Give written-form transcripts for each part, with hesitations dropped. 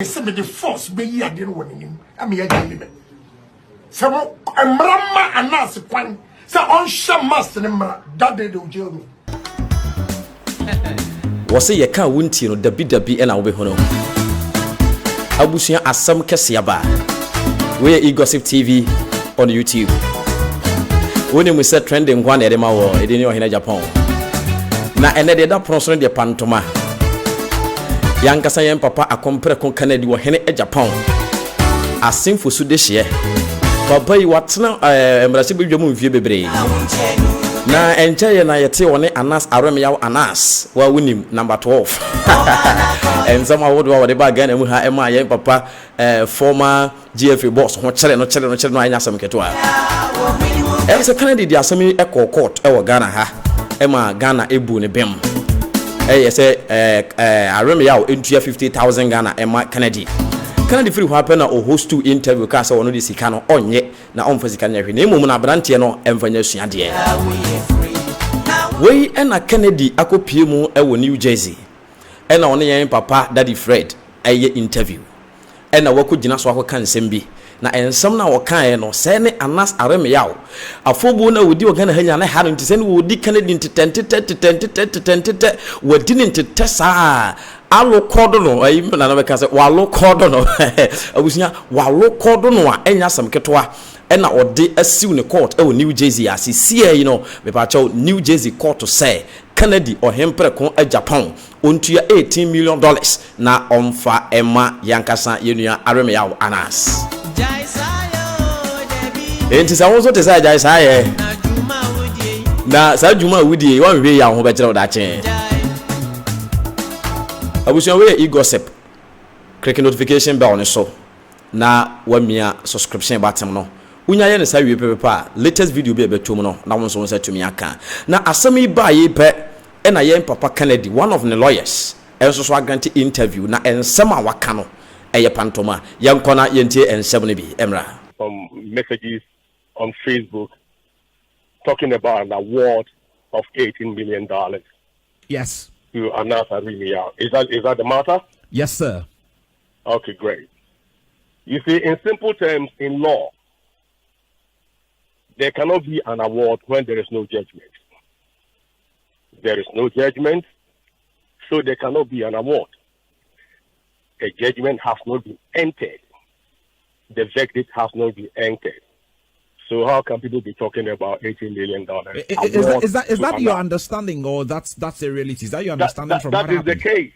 Some of the force be here didn't win him. I'm here to some Mrama Anas Kwan. So on Shamas and that they do jail me. Was ye can't win to the BW and I'll be hono. Abusia Asam Kesiaba. We Gossip TV on YouTube. When we said trending one at the Mawa, it didn't know in Japan. Na ene da pronso de pantoma yanka sayen papa akompre kon Kennedy wo hene Agyapong asimfo su de hye papa yi watena emrase bedwam mfie bebre na enche na yete woni Anas Aremyaw Anas wa wunim number 12 enzama wodo wa de ba Ghana mu ha ema yen papa former GFA boss ho kere no anya sam keto a se Kennedy di asami court e wo Ghana ha Emma Ghana ebu ne bem say Aremyaw entua 50,000 Ghana Emma Kennedy free ho happen na o host to interview ka say wono de sika no onye na onfa sika nya hwe na emom na brante no emfanya suade we na Kennedy akopie mu e wo New Jersey e na one yen papa Daddy Fred eye interview e na wakogina so akoka nsem bi na ensam na wokan no se ne Anas Aremyaw afobu na wodi ogana hanya na ha no ntise ne wodi Kennedy ntete wodi ne ntete saa alo kodo no ayi na beka se walo kodo no abusunya walo kodo no a enya sam ketoa e na ode asiw ne court e wo New Jersey asisi you know me pa chaw New Jersey court to say Kennedy ohempre kon Agyapong ontua $18 million na omfa ema yankasa yenua Aremyaw Anas enti sa won so te sa jai sa ye na sa juma wudie wan hwe ya ho be kire oda chen abusuan we gossip click notification bell on so na wamia subscription button no unya ye ne sa wie pepa latest video be betom no na won so won sa tumi aka na asami ba ye pe e na ye papa Kennedy one of the lawyers enso so grant interview na ensem a waka no eye pantoma yankona yentie ensem ne bi emra messages on Facebook talking about an award of $18 million. Yes. To Anas Aremyaw. Is that the matter? Yes, sir. Okay, great. You see, in simple terms, in law, there cannot be an award when there is no judgment. There is no judgment, so there cannot be an award. A judgment has not been entered. The verdict has not been entered. So how can people be talking about $18 million? Is that your understanding, or that's the reality? Is that your understanding from that what is the case?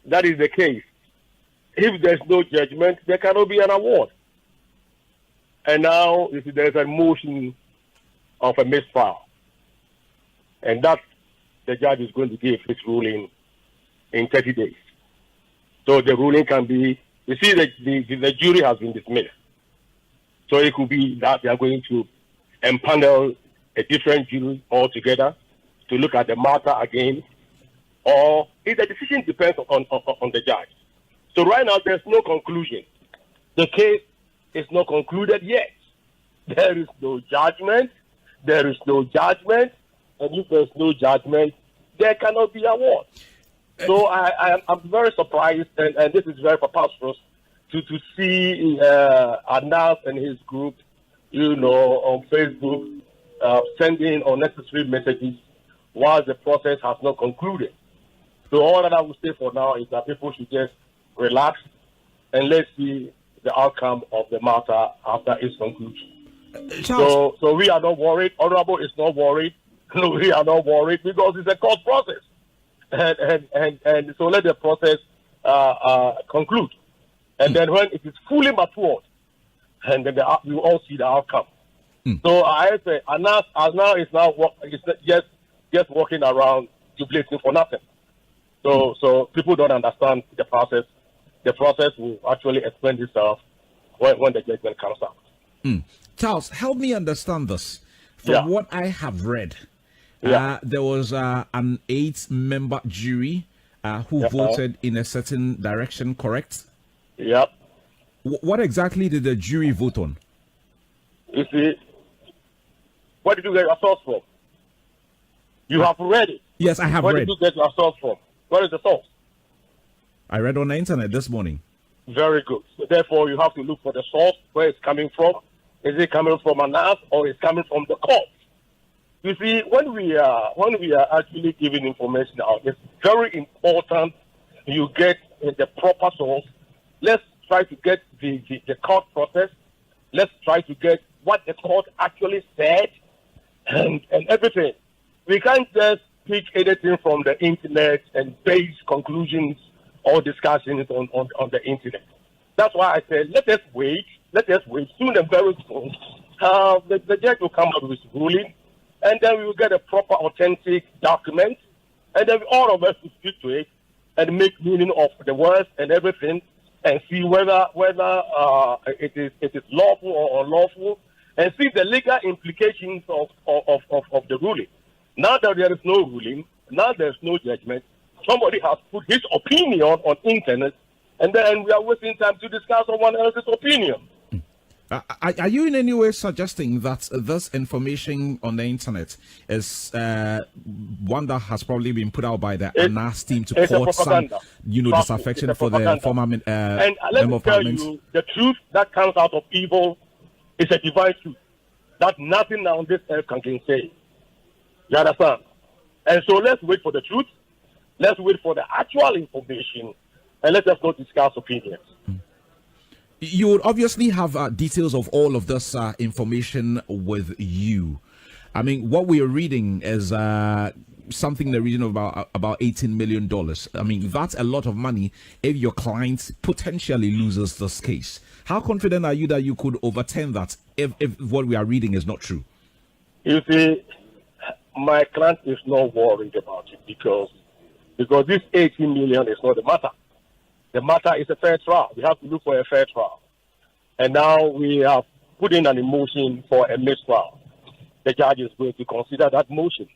That is the case. If there's no judgment, there cannot be an award. And now you see, there's a motion of a misfile, and that the judge is going to give his ruling in 30 days. So the ruling can be. You see, the jury has been dismissed. So it could be that they are going to empanel a different jury altogether to look at the matter again, or if the decision depends on the judge. So right now, there's no conclusion. The case is not concluded yet. There is no judgment. There is no judgment. And if there's no judgment, there cannot be award. So I'm very surprised, and this is very preposterous, to see Anas and his group, on Facebook, sending unnecessary messages while the process has not concluded. So all that I would say for now is that people should just relax and let's see the outcome of the matter after its conclusion. So we are not worried. Honorable is not worried. No, we are not worried because it's a court process. And so let the process conclude. And then when it is fully matured, and then we will all see the outcome. So I say Anas is just walking around jubilating for nothing. So people don't understand the process. The process will actually explain itself when the judgment comes out. Charles, help me understand this. From what I have read, there was an 8-member jury who voted in a certain direction, correct? Yep. What exactly did the jury vote on? You see, where did you get your source from? You have read it. Yes, I have read. Where did you get your source from? Where is the source? I read on the internet this morning. Very good. So therefore, you have to look for the source, where it's coming from. Is it coming from Anas or is it coming from the court? You see, when we are actually giving information out, it's very important you get the proper source. Let's try to get the court process. Let's try to get what the court actually said and everything. We can't just pick anything from the internet and base conclusions or discussions on the internet. That's why I said, let us wait. Soon and very soon, the judge will come up with his ruling, and then we will get a proper, authentic document, and then all of us will speak to it and make meaning of the words and everything, and see whether it is lawful or unlawful, and see the legal implications of the ruling. Now that there is no ruling, now there is no judgment, somebody has put his opinion on internet, and then we are wasting time to discuss someone else's opinion. Are you in any way suggesting that this information on the internet is one that has probably been put out by the Anas team to cause some, disaffection for the former member of parliament? You, the truth that comes out of evil is a divine truth that nothing on this earth can say. You understand? And so let's wait for the truth. Let's wait for the actual information, and let us not discuss opinions. You would obviously have details of all of this information with you. I mean, what we are reading is something in the region of about $18 million. I mean, that's a lot of money if your client potentially loses this case. How confident are you that you could overturn that if what we are reading is not true? You see, my client is not worried about it because this 18 million is not the matter. The matter is a fair trial. We have to look for a fair trial. And now we have put in an motion for a mistrial. The judge is going to consider that motion.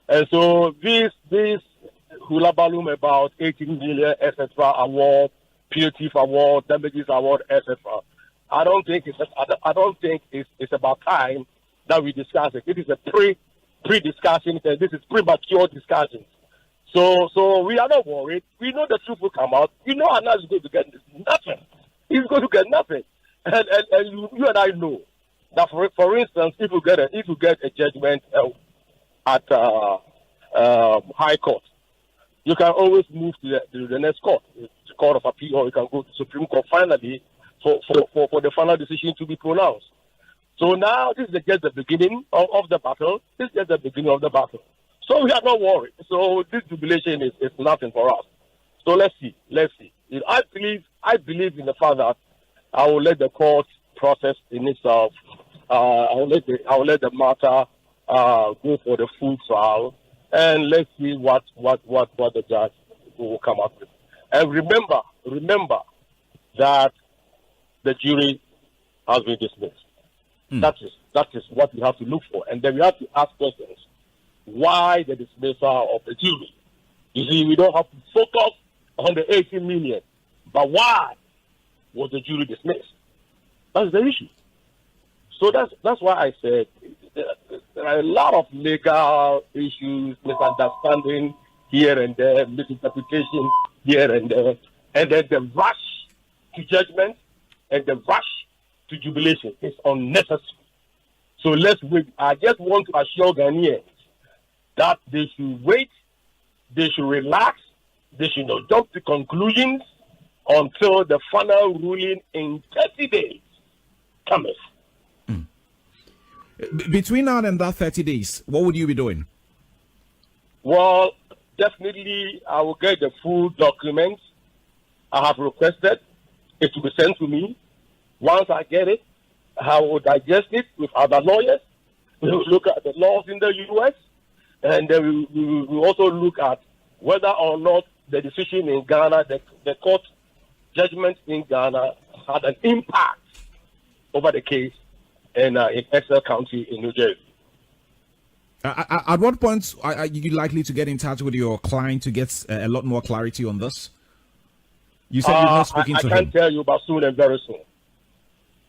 And so this hula balloon about 18 million, etc., award, punitive award, damages award, etc., I don't think it's about time that we discuss it. It is a pre-discussion. This is premature discussion. So we are not worried. We know the truth will come out. We know Anas is going to get nothing. He's going to get nothing. And you and I know that for instance, if you get a judgment at High Court, you can always move to the next court, the Court of Appeal, or you can go to Supreme Court finally for the final decision to be pronounced. So now this is just the beginning of the battle. This is just the beginning of the battle. So we are not worried. So this jubilation is nothing for us. So let's see. I believe in the fact that I will let the court process in itself. I will let the matter go for the full trial, and let's see what the judge will come up with. And remember that the jury has been dismissed. That is what we have to look for, and then we have to ask questions. Why the dismissal of the jury? You see, we don't have to focus on the 18 million, but why was the jury dismissed? That's the issue. So that's why I said there are a lot of legal issues, misunderstanding here and there, misinterpretation here and there, and then the rush to judgment and the rush to jubilation is unnecessary. So let's wait. I just want to assure Ghanaians that they should wait, they should relax, they should not jump to conclusions until the final ruling in 30 days comes. Between now and that 30 days, what would you be doing? Well, definitely I will get the full documents I have requested. It will be sent to me. Once I get it, I will digest it with other lawyers. We will look at the laws in the U.S., and then we will also look at whether or not the decision in Ghana, the court judgment in Ghana, had an impact over the case in Excel County in New Jersey. At what point are you likely to get in touch with your client to get a lot more clarity on this? You said you're not speaking to him. I can't tell you, but soon and very soon.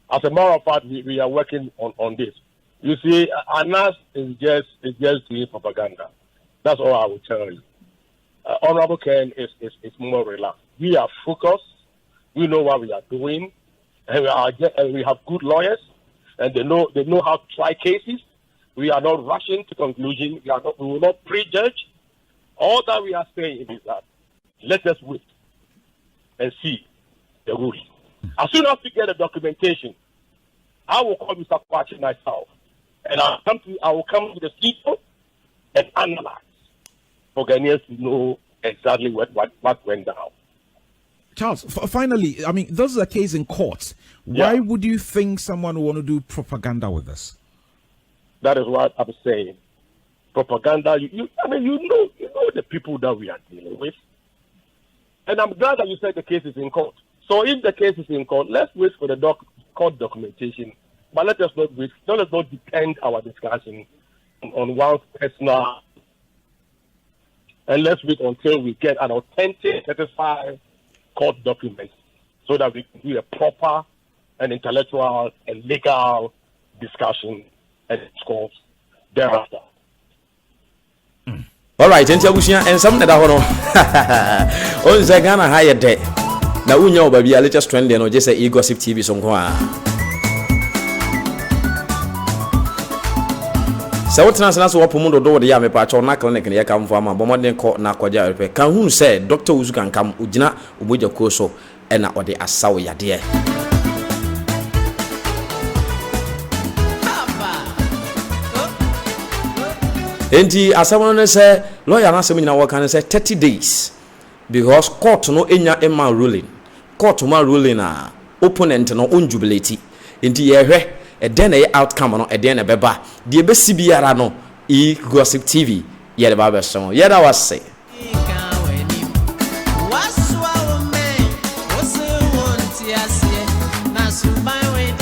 As a matter of fact, we are working on this. You see, Anas is just doing propaganda. That's all I will tell you. Honorable Ken is more relaxed. we are focused. We know what we are doing, and we have good lawyers, and they know how to try cases. We are not rushing to conclusion. We will not prejudge. All that we are saying is that let us wait and see the ruling. As soon as we get the documentation, I will call Mr. Kwachi myself, and I will come to the people and analyze for Ghanaians to know exactly what went down. Charles, finally, I mean, this is a case in court. Why would you think someone would want to do propaganda with this? That is what I'm saying. Propaganda. You know the people that we are dealing with, and I'm glad that you said the case is in court. So if the case is in court, let's wait for the court documentation. But let us not wait. Let us not depend our discussion on one's personal. And let's wait until we get an authentic, certified court document, so that we can do a proper and intellectual and legal discussion and discourse thereafter. All right, and something that on the Ghana higher day. Now we know baby a latest trend and just say gossip TV song. So what transnas wo pomudo do de ya me pa cho na clinic ne yakam fo ama bomodin ko na kwaja repe kan hu say doctor uzu kan kam ugina oboja ko so e na ode asaw yade enti asawo no say lawyer na sem nyina wo kan say 30 days because court no enya ema ruling court ma ruling na opponent no unjubilate enti ye hwe e den e outcome no e den e beba de be sibiara no gossip TV ye de ba be so ye da wase waswa o me o se won ti ase na suban we